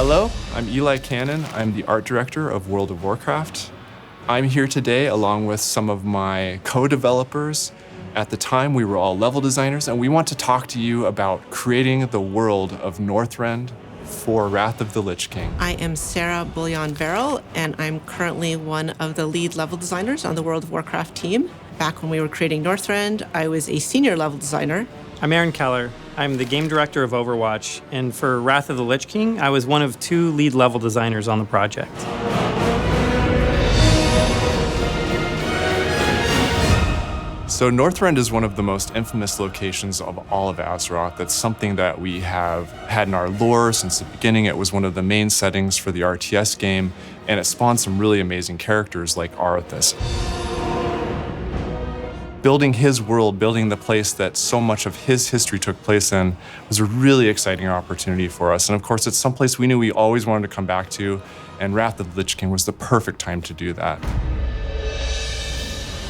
Hello, I'm Eli Cannon. I'm the art director of World of Warcraft. I'm here today along with some of my co-developers. At the time, we were all level designers, and we want to talk to you about creating the world of Northraend for Wrath of the Lich King. I am Sarah Bouillon-Verrill, and I'm currently one of the lead level designers on the World of Warcraft team. Back when we were creating Northraend, I was a senior level designer. I'm Aaron Keller. I'm the game director of Overwatch, and for Wrath of the Lich King, I was one of 2 lead level designers on the project. So Northraend is one of the most infamous locations of all of Azeroth. That's something that we have had in our lore since the beginning. It was one of the main settings for the RTS game, and it spawned some really amazing characters like Arthas. Building his world, building the place that so much of his history took place in was a really exciting opportunity for us. And of course, it's someplace we knew we always wanted to come back to, and Wrath of the Lich King was the perfect time to do that.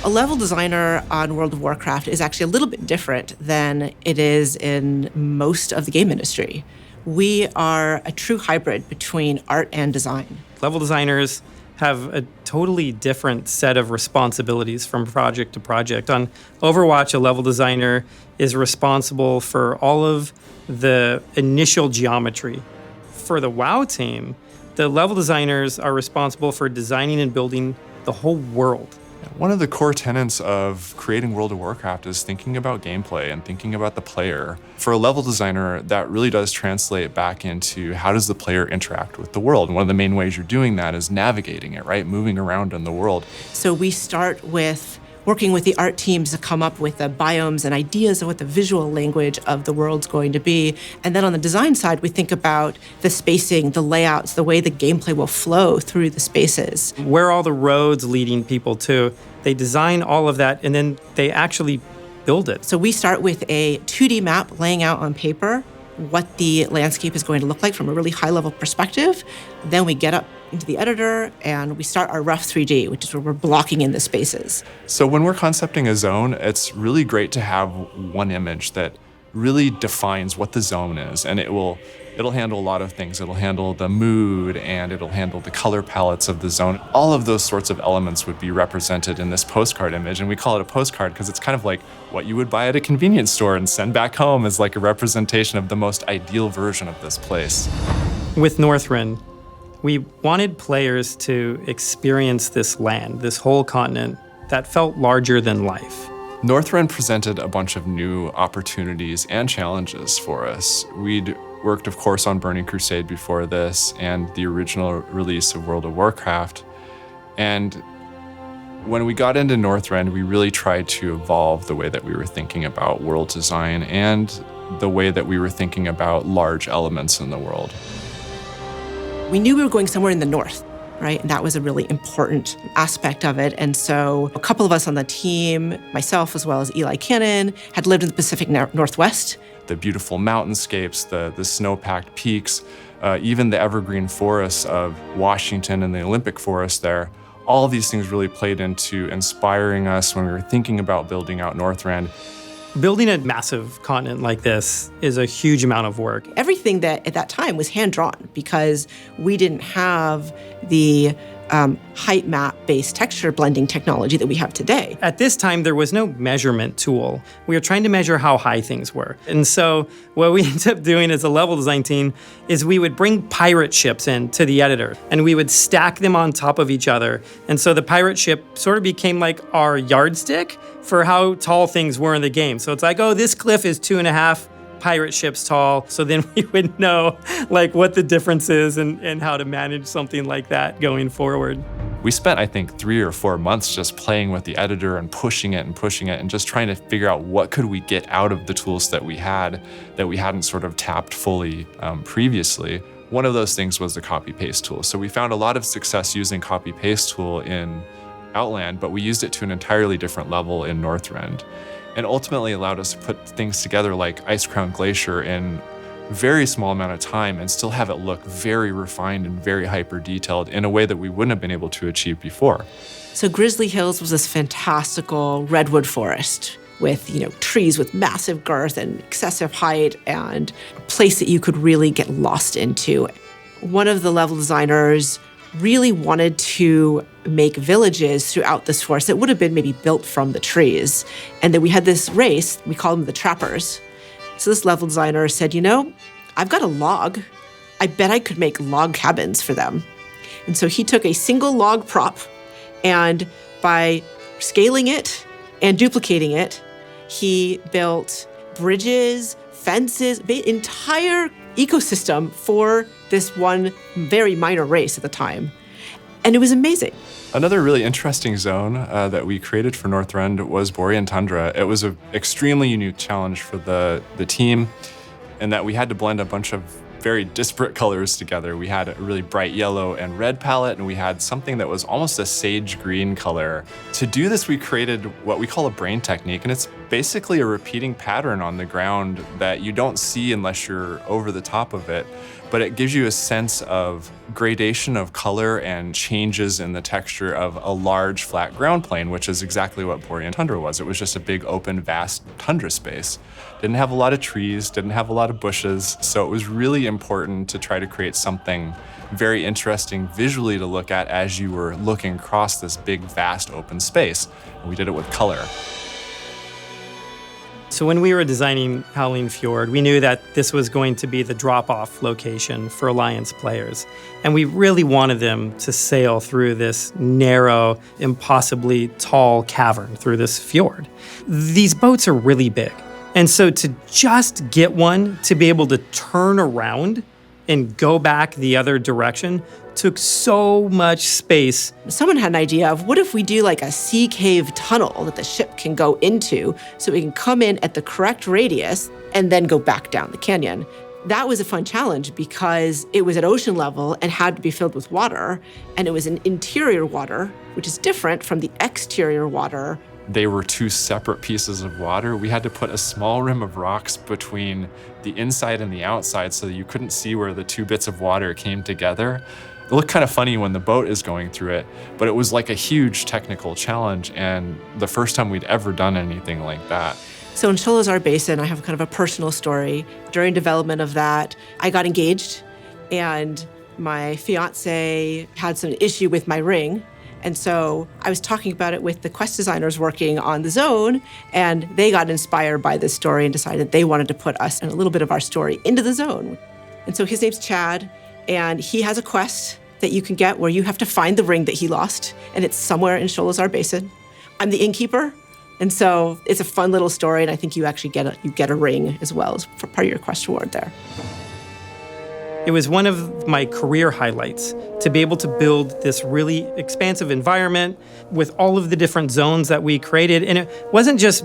A level designer on World of Warcraft is actually a little bit different than it is in most of the game industry. We are a true hybrid between art and design. Level designers have a totally different set of responsibilities from project to project. On Overwatch, a level designer is responsible for all of the initial geometry. For the WoW team, the level designers are responsible for designing and building the whole world. One of the core tenets of creating World of Warcraft is thinking about gameplay and thinking about the player. For a level designer, that really does translate back into how does the player interact with the world? And one of the main ways you're doing that is navigating it, right? Moving around in the world. So we start with working with the art teams to come up with the biomes and ideas of what the visual language of the world's going to be. And then on the design side, we think about the spacing, the layouts, the way the gameplay will flow through the spaces. Where all the roads leading people to. They design all of that, and then they actually build it. So we start with a 2D map laying out on paper what the landscape is going to look like from a really high-level perspective. Then we get up into the editor and we start our rough 3D, which is where we're blocking in the spaces. So when we're concepting a zone, it's really great to have one image that really defines what the zone is, and it'll handle a lot of things. It'll handle the mood, and it'll handle the color palettes of the zone. All of those sorts of elements would be represented in this postcard image, and we call it a postcard because it's kind of like what you would buy at a convenience store and send back home as like a representation of the most ideal version of this place. With Northraend, we wanted players to experience this land, this whole continent that felt larger than life. Northraend presented a bunch of new opportunities and challenges for us. We'd worked, of course, on Burning Crusade before this and the original release of World of Warcraft. And when we got into Northraend, we really tried to evolve the way that we were thinking about world design and the way that we were thinking about large elements in the world. We knew we were going somewhere in the north, right? And that was a really important aspect of it. And so a couple of us on the team, myself as well as Eli Cannon, had lived in the Pacific Northwest. The beautiful mountainscapes, the snow-packed peaks, even the evergreen forests of Washington and the Olympic forest there, all of these things really played into inspiring us when we were thinking about building out Northraend. Building a massive continent like this is a huge amount of work. Everything that at that time was hand-drawn because we didn't have the height map-based texture blending technology that we have today. At this time, there was no measurement tool. We were trying to measure how high things were. And so what we ended up doing as a level design team is we would bring pirate ships in to the editor, and we would stack them on top of each other. And so the pirate ship sort of became like our yardstick for how tall things were in the game. So it's like, oh, this cliff is 2.5 pirate ships tall. So then we would know like what the difference is and how to manage something like that going forward. We spent, I think, 3 or 4 months just playing with the editor and pushing it and just trying to figure out what could we get out of the tools that we had that we hadn't sort of tapped fully previously. One of those things was the copy-paste tool. So we found a lot of success using copy-paste tool in Outland, but we used it to an entirely different level in Northraend, and ultimately allowed us to put things together like Icecrown Glacier in a very small amount of time and still have it look very refined and very hyper-detailed in a way that we wouldn't have been able to achieve before. So Grizzly Hills was this fantastical redwood forest with, trees with massive girth and excessive height and a place that you could really get lost into. one of the level designers really wanted to make villages throughout this forest that would have been maybe built from the trees. And then we had this race, we called them the trappers. So this level designer said, I've got a log. I bet I could make log cabins for them. And so he took a single log prop, and by scaling it and duplicating it, he built bridges, fences, entire ecosystem for this one very minor race at the time. And it was amazing. Another really interesting zone that we created for Northrind was Borean Tundra. It was an extremely unique challenge for the team in that we had to blend a bunch of very disparate colors together. We had a really bright yellow and red palette, and we had something that was almost a sage green color. To do this, we created what we call a brain technique, and it's basically a repeating pattern on the ground that you don't see unless you're over the top of it. But it gives you a sense of gradation of color and changes in the texture of a large flat ground plane, which is exactly what Borean Tundra was. It was just a big open, vast tundra space. Didn't have a lot of trees, didn't have a lot of bushes, so it was really important to try to create something very interesting visually to look at as you were looking across this big, vast open space. And we did it with color. So when we were designing Howling Fjord, we knew that this was going to be the drop-off location for Alliance players. And we really wanted them to sail through this narrow, impossibly tall cavern through this fjord. These boats are really big. And so to just get one to be able to turn around and go back the other direction took so much space. Someone had an idea of what if we do like a sea cave tunnel that the ship can go into so we can come in at the correct radius and then go back down the canyon. That was a fun challenge because it was at ocean level and had to be filled with water, and it was an interior water, which is different from the exterior water. They were two separate pieces of water. We had to put a small rim of rocks between the inside and the outside so that you couldn't see where the two bits of water came together. It looked kind of funny when the boat is going through it, but it was like a huge technical challenge and the first time we'd ever done anything like that. So in Sholazar Basin, I have kind of a personal story. During development of that, I got engaged and my fiance had some issue with my ring. And so I was talking about it with the quest designers working on the zone, and they got inspired by this story and decided they wanted to put us and a little bit of our story into the zone. And so his name's Chad, and he has a quest that you can get where you have to find the ring that he lost, and it's somewhere in Sholazar Basin. I'm the innkeeper, and so it's a fun little story, and I think you actually get a ring as well as for part of your quest reward there. It was one of my career highlights to be able to build this really expansive environment with all of the different zones that we created. And it wasn't just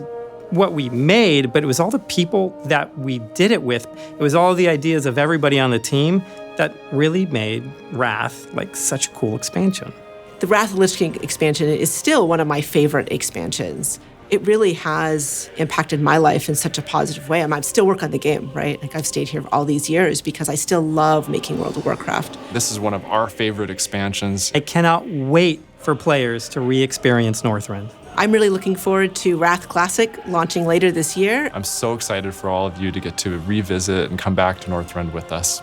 what we made, but it was all the people that we did it with. It was all the ideas of everybody on the team that really made Wrath like such a cool expansion. The Wrath of Lich King expansion is still one of my favorite expansions. It really has impacted my life in such a positive way. I still work on the game, right? Like I've stayed here all these years because I still love making World of Warcraft. This is one of our favorite expansions. I cannot wait for players to re-experience Northrind. I'm really looking forward to Wrath Classic launching later this year. I'm so excited for all of you to get to revisit and come back to Northrind with us.